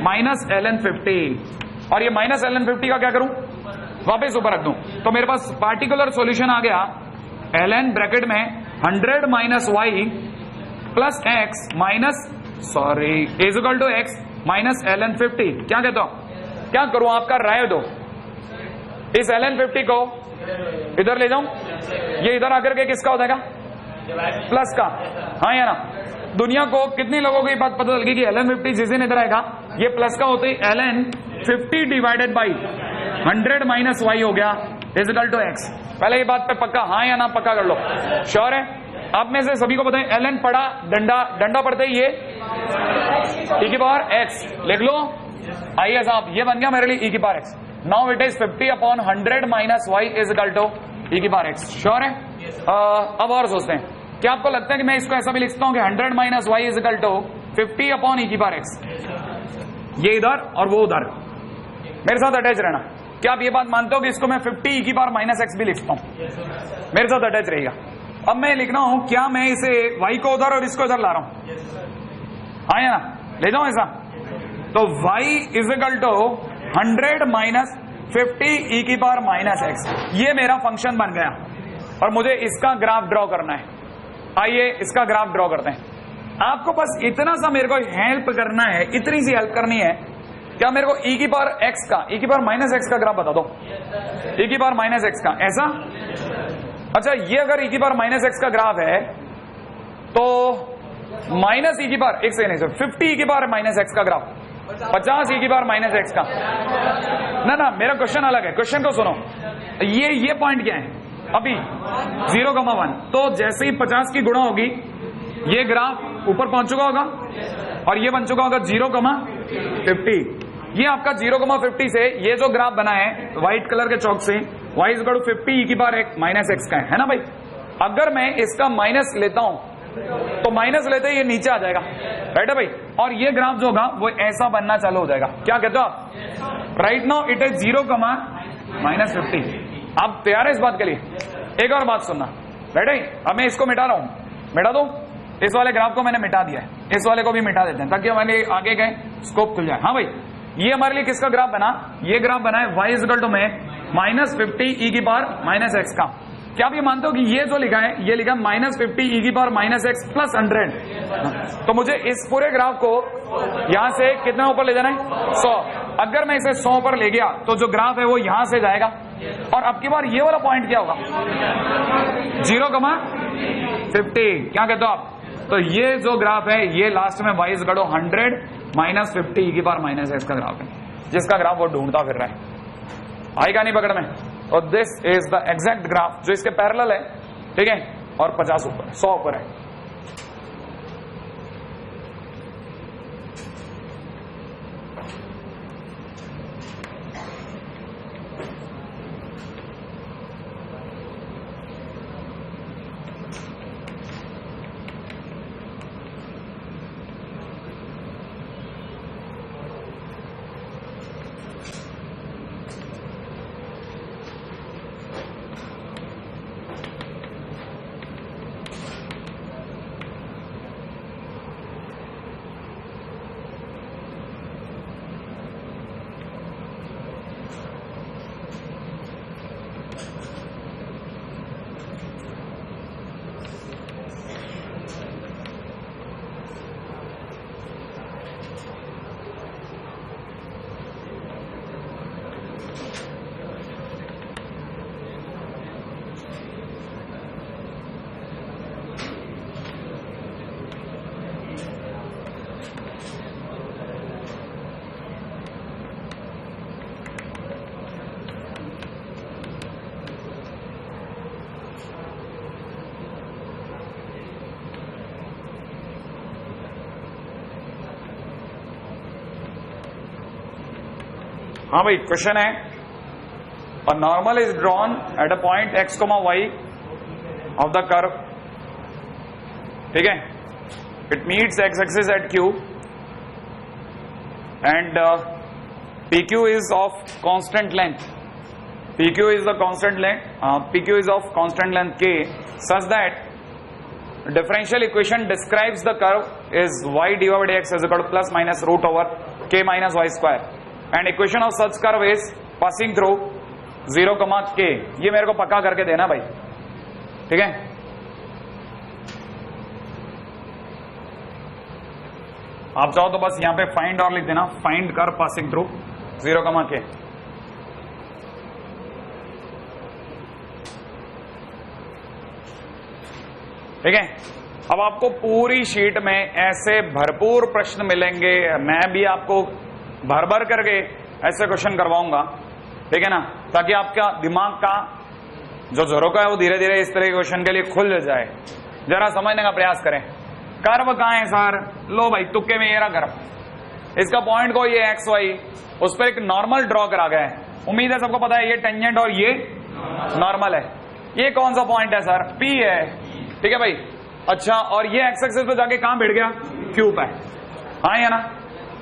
माइनस ln50, और ये माइनस ln50 का क्या करूं वापस ऊपर रख दूं, तो मेरे पास पार्टिकुलर सॉल्यूशन आ गया ln ब्रैकेट में 100 minus y plus x minus sorry is equal to x minus ln50। क्या कहता हूं, क्या करूं आपका राय दो, इस ln50 को इधर ले जाऊं, ये इधर आकर के किसका हो जाएगा प्लस का, हाँ या ना। दुनिया को कितने लोगों को ये बात पता लगी कि ln50 जिस दिन इधर आएगा ये प्लस का होते ही ln50 divided by 100 minus y हो गया इज इक्वल टू एक्स। पहले ये बात पे पक्का हाँ या ना पक्का कर लो, श्योर है। आप में से सभी को पता है ln पढ़ा डंडा, डंडा पढ़ते ही ये e की पावर x लिख लो, आइए साहब ये बन गया मेरे लिए e की power x। Now it is 50 upon 100 minus y is equal to e की पावर x, श्योर है। अब और सोचते हैं, क्या आपको लगता है कि मैं इसको ऐसा भी लिख सकता हूं कि 100 minus y is equal to 50 upon e की पावर x, ये इधर और वो उधर, मेरे साथ अटैच रहना। क्या आप ये बात मानते हो कि इसको मैं 50 e की पावर माइनस एक्स भी लिख सकता हूं, मेरे साथ अटैच रहेगा। अब मैं लिख रहा हूं, क्या मैं इसे y को उधर और इसको इधर ला रहा हूं, हाँ या ना, ले जाऊं ऐसा, तो y is equal to 100 minus 50 e की पावर माइनस एक्स, ये मेरा फंक्शन बन गया और मुझे इसका ग्राफ ड्रॉ करना है। आइए इसका ग्राफ ड्रॉ करते हैं। आपको बस इतना सा मेरे को हेल्प करना है, इतनी सी हेल्प करनी है, क्या मेरे को e की पावर x का, e की पावर माइनस एक्स का ग्राफ बता दो, e की पावर माइनस एक्स का, ऐसा। अच्छा ये अगर e की पावर माइनस एक्स का ग्राफ है तो माइनस e की पावर, एक सेकंड नहीं सर, 50 e की पावर माइनस एक्स का ग्राफ, 50 e की पावर माइनस एक्स का, ना ना मेरा क्वेश्चन अलग है, क्वेश्चन को सुनो। ये पॉइंट क्या है अभी 0,1, तो जैसे ही 50 की गुणा होगी ये ग्राफ ऊपर पहुंच चुका होगा और ये बन चुका होगा 0,50। ये आपका 0,50 से ये जो ग्राफ बना है व्हाइट कलर के चौक से y is equal to 50 e की पावर माइनस एक्स का है ना भाई। अगर मैं इसका माइनस लेता हूं तो माइनस लेते ही ये नीचे आ जाएगा, राइट है भाई, और ये ग्राफ जो होगा वो ऐसा बनना चालू हो जाएगा। क्या कहते हो आप, राइट नाउ इट इज 0,-50। आप तैयार है इस बात के लिए? एक और बात सुनना, राइट है, अब मैं इसको मिटा रहा हूं, मिटा दो, इस वाले ग्राफ को मैंने मिटा दिया है, इस वाले को भी मिटा देते हैं ताकि हमारे आगे गए स्कोप खुल जाए। हाँ भाई, ये हमारे लिए किसका ग्राफ बना, ये ग्राफ बना है y इज इक्वल टू में -50 e की पावर माइनस एक्स का। क्या आप ये मानते हो कि ये जो लिखा है, ये लिखा -50 e की पावर माइनस एक्स प्लस 100, तो मुझे इस पूरे ग्राफ को यहां से कितना ऊपर ले जाना है 100। अगर मैं इसे 100 पर ले गया तो जो ग्राफ है वो यहां से जाएगा, और अब की बार ये वाला पॉइंट क्या होगा 0,50। क्या कहते हो आप, तो ये जो ग्राफ है ये लास्ट में y is equal to 100 -50 e की पावर माइनस एक्स का ग्राफ है, जिसका ग्राफ वो ढूंढता फिर रहा है, आएगा नहीं पकड़ में। और this is the exact graph जो इसके पैरेलल है, ठीक है, और 50 ऊपर 100 ऊपर है। हाँ भाई, क्वेश्चन है, a normal is drawn at a point x, y of the curve, ठीक है, it meets x axis at q and PQ is of constant length. PQ is the constant length. PQ is of constant length K, such that differential equation describes the curve is y dy by dx is equal to plus minus root over k minus y square and equation of such curve is passing through 0, k. ये मेरे को पक्का करके देना भाई, ठीक है। आप चाहो तो बस यहां पे फाइंड और लिख देना, find curve passing through 0, k। ठीक है। अब आपको पूरी शीट में ऐसे भरपूर प्रश्न मिलेंगे, मैं भी आपको भर भर करके ऐसे क्वेश्चन करवाऊंगा, ठीक है ना, ताकि आपका दिमाग का जो झरोका है वो धीरे धीरे इस तरह के क्वेश्चन के लिए खुल जाए। जरा समझने का प्रयास करें। कर्व कहां है सर? लो भाई तुक्के में ये रहा कर्व, इसका पॉइंट को ये एक्स वाई, उस पर एक नॉर्मल ड्रॉ करा गया है। उम्मीद है सबको पता है ये टेंजेंट और ये नॉर्मल है। ये कौन सा पॉइंट है सर? पी है, ठीक है भाई। अच्छा, और ये एक्स एक्सिस पे जाके कहां बैठ गया? क्यू पे, हाँ या ना?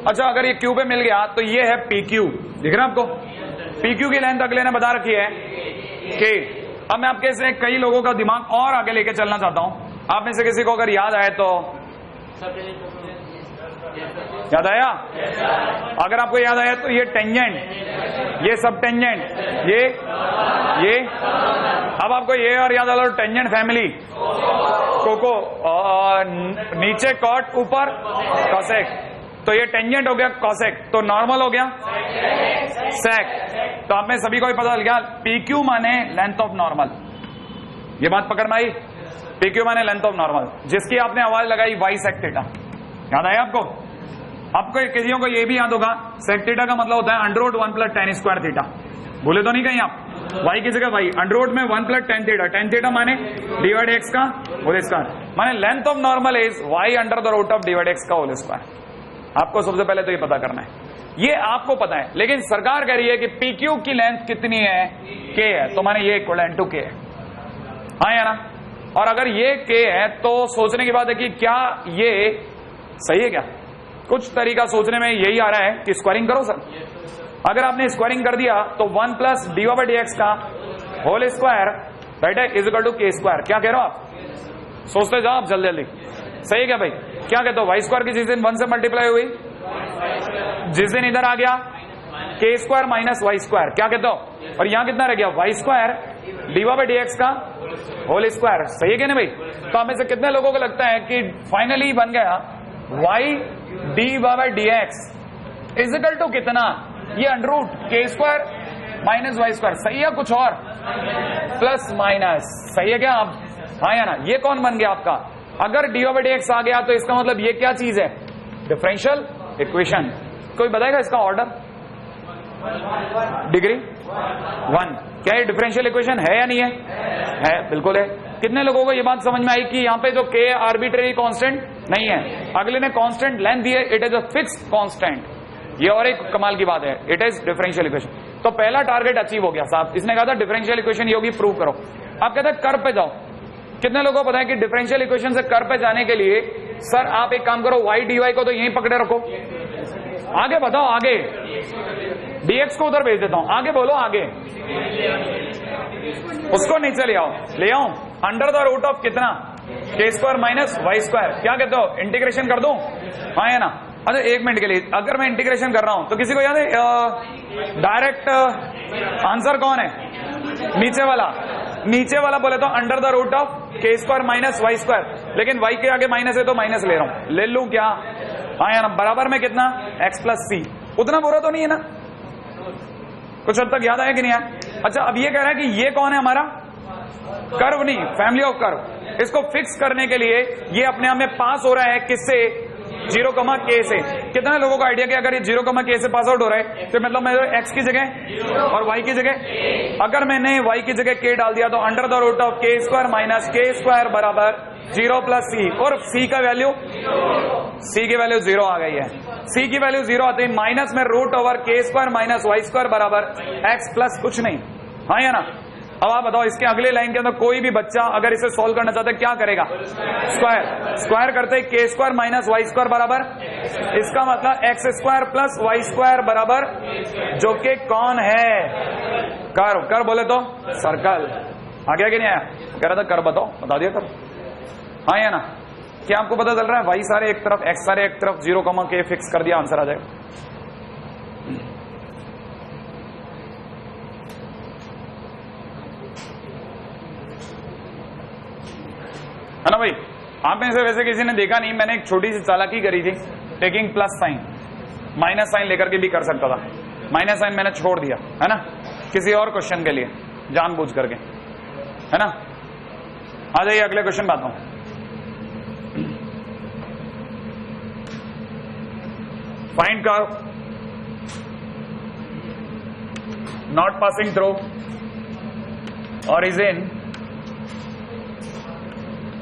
अच्छा, अगर ये क्यू पे मिल गया तो ये है पी क्यू, दिख रहा है आपको? पी क्यू की लेंथ अगले ने बता रखी है के। अब मैं आपके से कई लोगों का दिमाग और आगे लेके चलना चाहता हूं। आप में से किसी को अगर याद आए तो याद आया? अगर आपको याद आया तो ये टेंजेंट, ये सब टेंजेंट, ये अब आपको ये और याद आ लो, टेंजेंट फैमिली कोको, नीचे कॉट ऊपर कॉसेक, तो ये टेंजेंट हो गया कॉसेक, तो नॉर्मल हो गया सेक। तो आप में सभी को ही पता चल गया पी क्यू माने लेंथ ऑफ नॉर्मल। ये बात पकड़ में आई? पी क्यू माने लेंथ ऑफ नॉर्मल, जिसकी आपने आवाज लगाई वाई सेक थीटा। याद आया आपको? आपको किसी को ये भी याद होगा सेक थीटा का मतलब होता है under root 1 + tan square theta. भूले तो नहीं कहीं आप? y की जगह y, अंडर रूट में 1 + tan थीटा, tan थीटा माने डिवाइड x का होल स्क्वायर, माने length of normal is y under the root of divide x का होल स्क्वायर। आपको सबसे पहले तो ये पता करना है, ये आपको पता है, लेकिन सरकार कह रही है कि PQ की लेंथ कितनी है? k है, तो माने ये इक्विवेलेंट टू k है, हाँ या ना? और अगर ये k है तो सोचने की बात है कि क्या ये सही है? क्या कुछ तरीका सोचने में यही आ रहा है कि स्क्वायरिंग करो सर। अगर आपने स्क्वायरिंग कर दिया तो 1 + dy/dx का होल स्क्वायर राइट है is equal to k square. क्या कह रहे हो आप? सोचते जाओ आप जल्दी जल्दी। सही है क्या भाई? क्या कहते हो? वाई स्क्वायर की जिस दिन 1 से मल्टीप्लाई हुई, जिस दिन इधर आ गया k square minus y square, क्या कहते हो? और यहां कितना रह गया? वाई स्क्वायर dy/dx का होल स्क्वायर। सही है क्या नहीं भाई? तो हमें से कितने लोगों को लगता है कि फाइनली बन गया y dy/dx is equal to कितना? ये under root k square minus y square. सही है? कुछ और प्लस माइनस, सही है क्या आप? हाँ या ना? ये कौन बन गया आपका? अगर dy/dx आ गया तो इसका मतलब ये क्या चीज है? Differential equation. कोई बताएगा इसका ऑर्डर? डिग्री 1। क्या ये डिफरेंशियल इक्वेशन है या नहीं है? है, बिल्कुल है। कितने लोगों को ये बात समझ में आई कि यहाँ पे जो k आर्बिट्रेरी कांस्टेंट नहीं है, अगले ने कांस्टेंट लेंथ दी है, it is a fixed constant. ये और एक कमाल की बात है, इट इज डिफरेंशियल इक्वेशन। तो पहला टारगेट अचीव हो गया साहब। इसने कहा था डिफरेंशियल इक्वेशन ये होगी, प्रूव करो। आप कहते हैं कर्व पे जाओ। कितने लोगों को पता है कि डिफरेंशियल इक्वेशन से कर्व पे जाने के लिए सर आप एक काम करो, y dy को तो यहीं पकड़े रखो, आगे बताओ, आगे dx को उधर भेज देता हूं, आगे बोलो, आगे उसको नीचे ले आओ अंडर द रूट ऑफ कितना? k square minus y square. क्या कहते हो? इंटीग्रेशन कर दूं, हाँ या ना? अच्छा एक मिनट के लिए, अगर मैं इंटीग्रेशन कर रहा हूं तो किसी को याद है डायरेक्ट आंसर कौन है? नीचे वाला बोले तो under the root of k square minus y square, लेकिन y के आगे माइनस है तो माइनस ले रहा हूं, ले लूं क्या? हाँ या ना? बराबर में कितना? x + c। उतना बुरा तो नहीं है ना? कुछ हद तक याद आया कि नहीं आया? अच्छा, अब ये कह रहा है कि ये कौन है हमारा? कर्व नहीं, फैमिली ऑफ कर्व। इसको फिक्स करने के लिए ये अपने आप में पास हो रहा है किससे? 0, k से। कितने लोगों को आइडिया कि अगर ये 0, k से पास आउट हो रहा है तो मतलब मैं x की जगह और y की जगह, अगर मैंने y की जगह k डाल दिया तो under the root of k square minus k square बराबर 0 + c। और c की वैल्यू 0 आ गई है। c की वैल्यू 0 आती है, माइनस में root over k square minus y square बराबर x प्लस कुछ नहीं, हाँ या ना? अब आप बताओ, इसके अगले लाइन के अंदर कोई भी बच्चा अगर इसे सॉल्व करना चाहता है क्या करेगा? स्क्वायर करते ही k square minus y square बराबर, इसका मतलब x square plus Y square बराबर, जो कि कौन है? कर्व बोले तो सर्कल। आ गया कि नहीं आया? कह रहा था कर्व बताओ, बता दिया कर्व। हाँ या ना? क्या आपको पता चल रहा है? वाई सारे एक तरफ, एक्स सारे एक तरफ, 0, k फिक्स कर दिया, आंसर आ जाएगा। है ना भाई? आप में से वैसे किसी ने देखा नहीं, मैंने एक छोटी सी चालाकी करी थी, taking plus sine, minus sine लेकर के भी कर सकता था, माइनस साइन मैंने छोड़ दिया, है ना, किसी और क्वेश्चन के लिए जानबूझ करके, है ना। आ जाइए अगले क्वेश्चन बात हूं। Find curve not passing through origin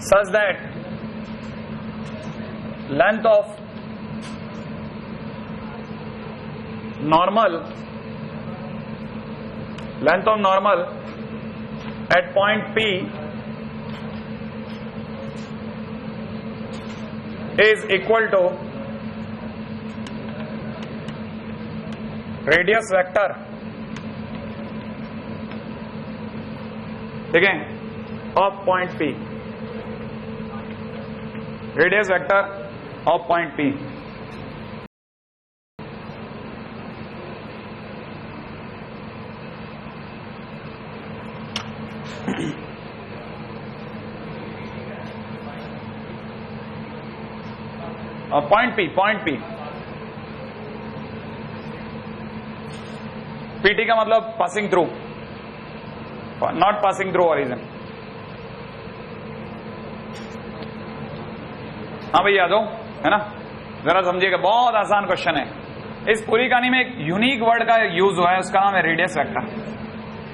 such that length of normal at point P is equal to radius vector, ठीक है, of point P, radius vector of point P। Point P PT का मतलब passing through, not passing through origin. हाँ भैया दो, है ना, जरा समझिएगा, बहुत आसान क्वेश्चन है। इस पूरी कहानी में एक यूनिक वर्ड का यूज हुआ है, उसका नाम है रेडियस वेक्टर।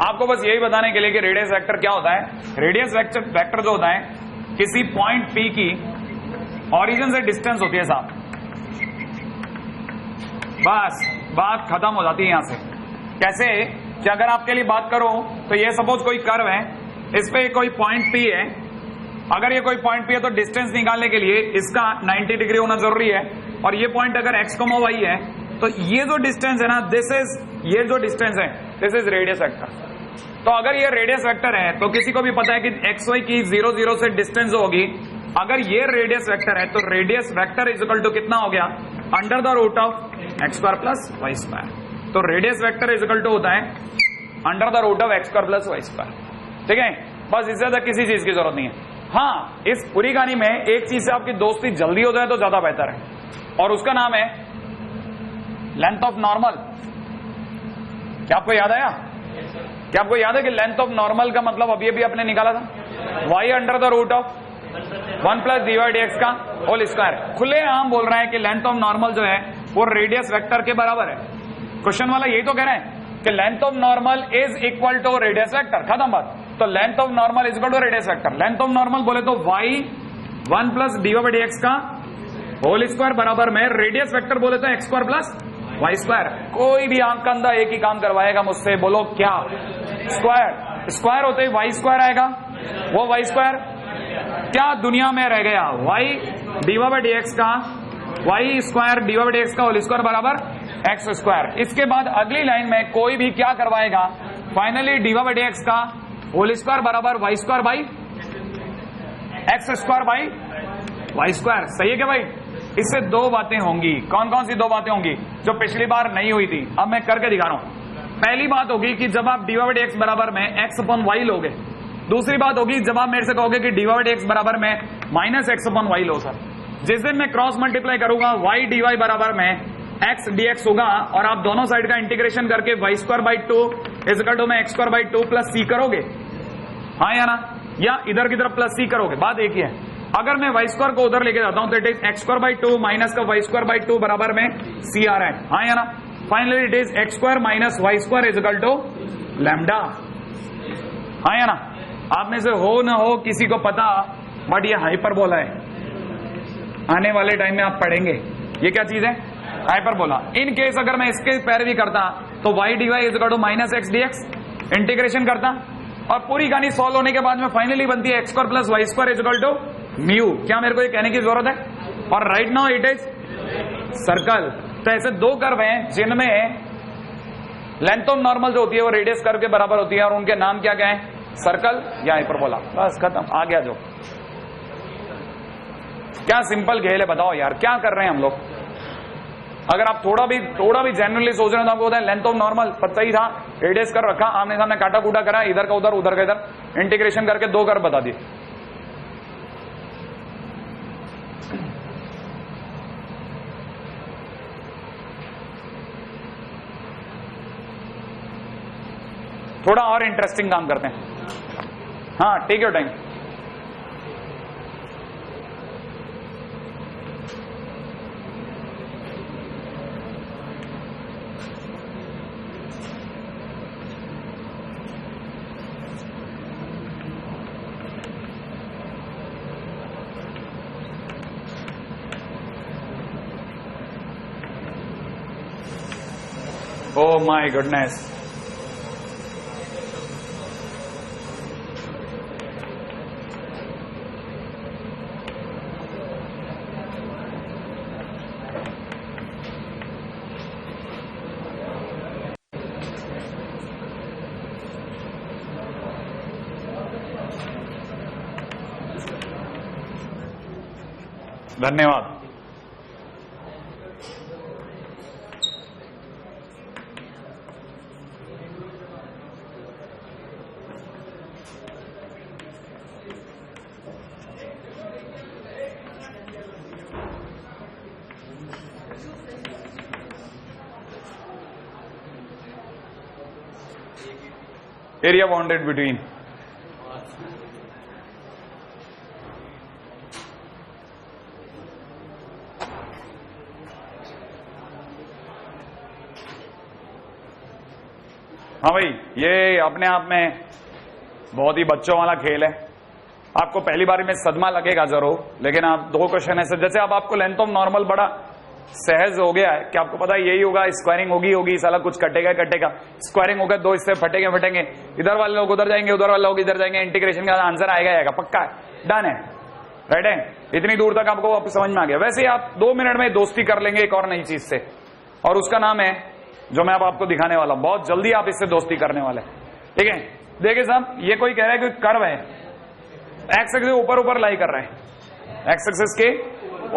आपको बस यही बताने के लिए कि रेडियस वेक्टर क्या होता है। रेडियस वेक्टर जो होता है, किसी पॉइंट पी की ओरिजिन से डिस्टेंस होती है साहब, बस बात खत्म हो जाती है यहां से। कैसे कि अगर आपके लिए बात करूं तो ये सपोज कोई कर्व है, इस पे कोई पॉइंट पी है, अगर ये कोई पॉइंट पी है तो डिस्टेंस निकालने के लिए इसका 90 डिग्री होना जरूरी है, और ये पॉइंट अगर x, y है तो ये जो डिस्टेंस है ना, ये जो डिस्टेंस है दिस इज रेडियस वेक्टर। तो अगर ये रेडियस वेक्टर है तो किसी को भी पता है कि एक्स वाई की 0, 0 से डिस्टेंस होगी। अगर ये रेडियस वेक्टर है तो radius vector is equal to कितना हो गया, under the root of x square plus Y square. तो radius vector is equal to होता है under the root of x square plus Y square, ठीक है। बस इससे ज्यादा किसी चीज की जरूरत नहीं है। हाँ, इस पूरी कहानी में एक चीज से आपकी दोस्ती जल्दी हो जाए तो ज्यादा बेहतर है, और उसका नाम है लेंथ ऑफ नॉर्मल। क्या आपको याद आया? क्या आपको याद है कि लेंथ ऑफ नॉर्मल का मतलब अभी अभी आपने निकाला था, y under the root of 1 plus dx का होल स्क्वायर। खुले आम बोल रहा है कि लेंथ ऑफ नॉर्मल जो है वो रेडियस वेक्टर के बराबर है। क्वेश्चन वाला यही तो कह रहे हैं कि length of normal is equal to radius vector, खत्म बात। तो length of normal is equal to radius vector. Length of normal बोले तो y 1 प्लस dx का होल स्क्वायर बराबर में रेडियस वेक्टर बोले तो x square plus Y square. कोई भी आंख का अंधा एक ही काम करवाएगा मुझसे, बोलो क्या? स्क्वायर, स्क्वायर होते ही वाई स्क्वायर आएगा, वो वाई स्क्वायर क्या दुनिया में रह गया, वाई dx का वाई स्क्वायर dx का होल स्क्वायर बराबर एक्स स्क्वायर। इसके बाद अगली लाइन में कोई भी क्या करवाएगा, फाइनली dx का होल स्क्वायर बराबर y square by x square by y square. सही है क्या भाई? इससे दो बातें होंगी। कौन कौन सी दो बातें होंगी जो पिछली बार नहीं हुई थी, अब मैं करके दिखा रहा हूं। पहली बात होगी कि जब आप dx बराबर में x अपॉन वाई लोगे। दूसरी बात होगी जब आप मेरे से कहोगे कि dx बराबर में माइनस एक्स अपॉन वाई लो। सर, जिस दिन मैं क्रॉस मल्टीप्लाई करूंगा y dy बराबर में x dx होगा, और आप दोनों साइड का इंटीग्रेशन करके y square by 2 is equal to में x square by 2 plus c करोगे, हाँ या ना, या इधर की तरफ प्लस सी करोगे, बात एक ही है। अगर मैं वाई स्क्वायर को उधर लेके जाता हूं तो it is x square by 2 minus का वाई स्क्वायर बाई 2 बराबर में सी आ रहा है, हाँ या ना। Finally it is x square minus y square is equal to lambda, हाँ या ना। आप में से हो ना हो किसी को पता, बट ये हाइपरबोला है, आने वाले टाइम में आप पढ़ेंगे ये क्या चीज है, हाइपरबोला। इन केस अगर मैं इसके पैरवी करता तो Y D y is equal to minus x D x, integration करता और पूरी कहानी सॉल्व होने के बाद में फाइनली बनती है x square plus Y square is equal to mu. क्या मेरे को ये कहने की जरूरत है? और right now it is circle. तो ऐसे दो कर्व हैं जिनमें लेंथ ऑफ नॉर्मल जो होती है वो रेडियस कर्व के बराबर होती है, और उनके नाम क्या क्या है, सर्कल या हाइपरबोला। बस खत्म, आ गया जो। क्या सिंपल खेल है बताओ यार, क्या कर रहे हैं हम लोग। अगर आप थोड़ा भी जेन्युइनली सोच रहे हो तो आपको बताए लेंथ ऑफ नॉर्मल पता ही था, रेडियस कर रखा, आमने सामने काटा कूटा करा, इधर का उधर का इधर, इंटीग्रेशन करके 2 कर्व बता दिए। थोड़ा और इंटरेस्टिंग काम करते हैं। हाँ, take your time. Oh my goodness. धन्यवाद। Area bounded between हाँ भाई, ये अपने आप में बहुत ही बच्चों वाला खेल है। आपको पहली बार में सदमा लगेगा जरूर, लेकिन आप 2 क्वेश्चन ऐसे, जैसे अब आपको लेंथ ऑफ नॉर्मल बड़ा सहज हो गया है कि आपको पता है यही होगा, स्क्वायरिंग होगी, साला कुछ कटेगा, स्क्वायरिंग होगा, 2 हिस्से फटेंगे, इधर वाले लोग उधर जाएंगे, उधर वाले लोग इधर जाएंगे, इंटीग्रेशन का आंसर आएगा, पक्का है, डन है, राइट है। इतनी दूर तक आपको समझ में आ गया। वैसे ही आप 2 मिनट में दोस्ती कर लेंगे एक और नई चीज से, और उसका नाम है, जो मैं अब आपको दिखाने वाला हूं, बहुत जल्दी आप इससे दोस्ती करने वाले, ठीक है। देखिए साहब, ये कोई कह रहा है कि कर्व है, एक्स एक्सिस ऊपर लाई कर रहा है, एक्स एक्सिस के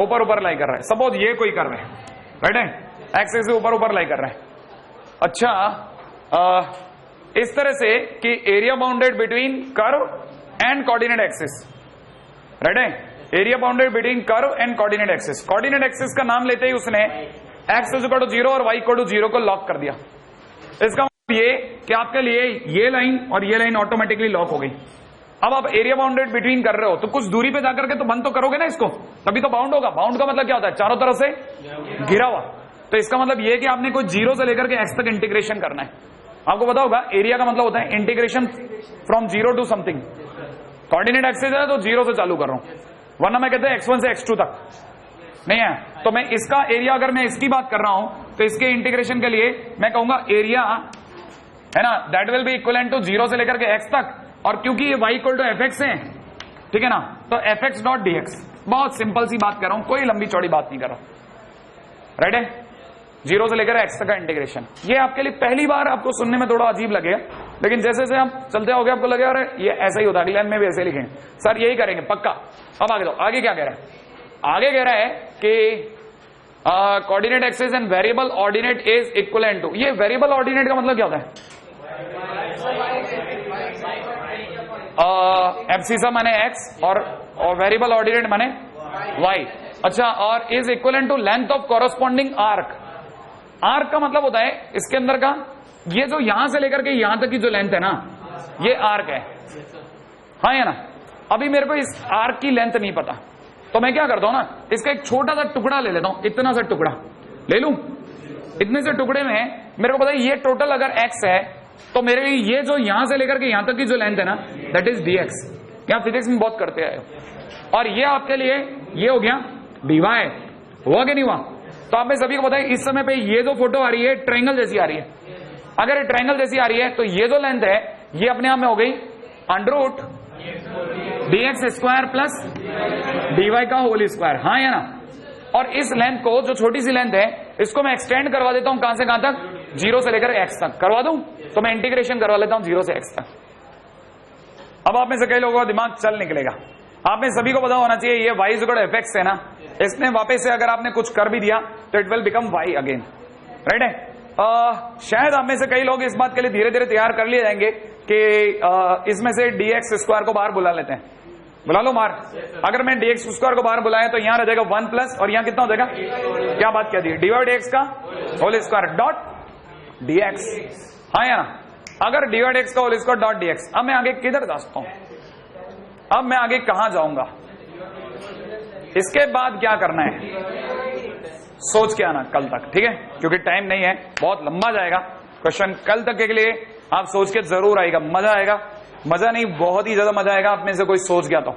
ऊपर लाई कर रहा है। सपोज ये कोई कर्व है, राइट है, एक्स एक्सिस ऊपर लाई कर रहा है। अच्छा, इस तरह से कि area bounded between curve and coordinate axis, right है, area bounded between curve and coordinate axis. Coordinate axis का नाम लेते ही उसने x = 0 और y = 0 को लॉक कर दिया। इसका मतलब ये कि आपके लिए ये लाइन और ये लाइन ऑटोमेटिकली लॉक हो गई। अब आप एरिया बाउंडेड बिटवीन कर रहे हो तो कुछ दूरी पे जाकर के तो बंद तो करोगे ना इसको, तभी तो बाउंड होगा। बाउंड का मतलब क्या होता है, चारों तरफ से घिरा हुआ। तो इसका मतलब ये कि आपने कोई 0 से लेकर के x तक इंटीग्रेशन करना है। आपको पता होगा एरिया का मतलब होता है integration from 0 to something. Coordinate axis है तो 0 से चालू कर रहा हूं, वरना मैं कहते हैं x1 से x2 तक नहीं है। तो मैं इसका एरिया, अगर मैं इसकी बात कर रहा हूं तो इसके इंटीग्रेशन के लिए मैं कहूंगा एरिया है ना, that will be equivalent to 0 से लेकर के x तक, और क्योंकि ये y = fx है, ठीक है ना, तो fx.dx। बहुत सिंपल सी बात कर रहा हूं, कोई लंबी चौड़ी बात नहीं कर रहा, राइट है। 0 से लेकर x तक का इंटीग्रेशन। ये आपके लिए पहली बार आपको सुनने में थोड़ा अजीब लगेगा, लेकिन जैसे जैसे आप चलते होगे आपको लगेगा अरे ये ऐसा ही होता है, अगले में भी ऐसे लिखेंगे सर, यही करेंगे पक्का। अब आगे दो, आगे क्या कह रहा है, आगे कह रहा है कि coordinate axis and variable ordinate is equivalent to. ये वेरिएबल ऑर्डिनेट का मतलब क्या होता है, एब्सिसा माने x और वेरिएबल ऑर्डिनेट माने y। अच्छा, और is equivalent to length of corresponding arc. Arc का मतलब होता है इसके अंदर का, ये जो यहां से लेकर के यहां तक की जो लेंथ है ना, ये आर्क है, हाँ या ना। अभी मेरे को इस आर्क की लेंथ नहीं पता, तो मैं क्या करता हूं ना, इसका एक छोटा सा टुकड़ा ले लेता हूं, इतना सा टुकड़ा ले लूं। इतने से टुकड़े में मेरे को पता है ये टोटल अगर x है तो मेरे लिए ये जो यहां से लेकर के यहां तक की जो लेंथ है ना, दैट इज dx। क्या फिजिक्स में बहुत करते आए हो। और ये आपके लिए ये हो गया dy, हुआ कि नहीं हुआ। तो आप में सभी को पता है इस समय पे ये जो फोटो आ रही है ट्रायंगल जैसी आ रही है। अगर ये ट्रायंगल जैसी आ रही है तो ये जो लेंथ है ये अपने आप में हो गई √dx² प्लस dy का होल स्क्वायर, हाँ या ना। और इस लेंथ को, जो छोटी सी लेंथ है, इसको मैं एक्सटेंड करवा देता हूं कहां से कहां तक, 0 से लेकर x तक करवा दूं, तो मैं इंटीग्रेशन करवा लेता हूं 0 से x तक। अब आप में से कई लोगों का दिमाग चल निकलेगा, आप में सभी को पता होना चाहिए ये y is equal to fx है ना, इसने वापस से अगर आपने कुछ कर भी दिया तो it will become y again, right है। शायद आप में से कई लोग इस बात के लिए धीरे धीरे तैयार कर लिए जाएंगे कि इसमें से dx स्क्वायर को बाहर बुला लेते हैं, बुला लो बाहर। अगर मैं dx स्क्वायर को बाहर बुलाया तो यहां रह जाएगा 1 प्लस, और यहां कितना हो जाएगा, क्या बात क्या दी, dy dx का होल स्क्वायर डॉट dx, हाँ या ना। अगर dy dx का होल स्क्वायर डॉट dx, अब मैं आगे किधर जा सकता हूं, अब मैं आगे कहां जाऊंगा, इसके बाद क्या करना है सोच के आना कल तक, ठीक है, क्योंकि टाइम नहीं है, बहुत लंबा जाएगा क्वेश्चन। कल तक के लिए आप सोच के जरूर आएगा, मजा आएगा, मजा नहीं बहुत ही ज्यादा मजा आएगा आप में से कोई सोच गया तो।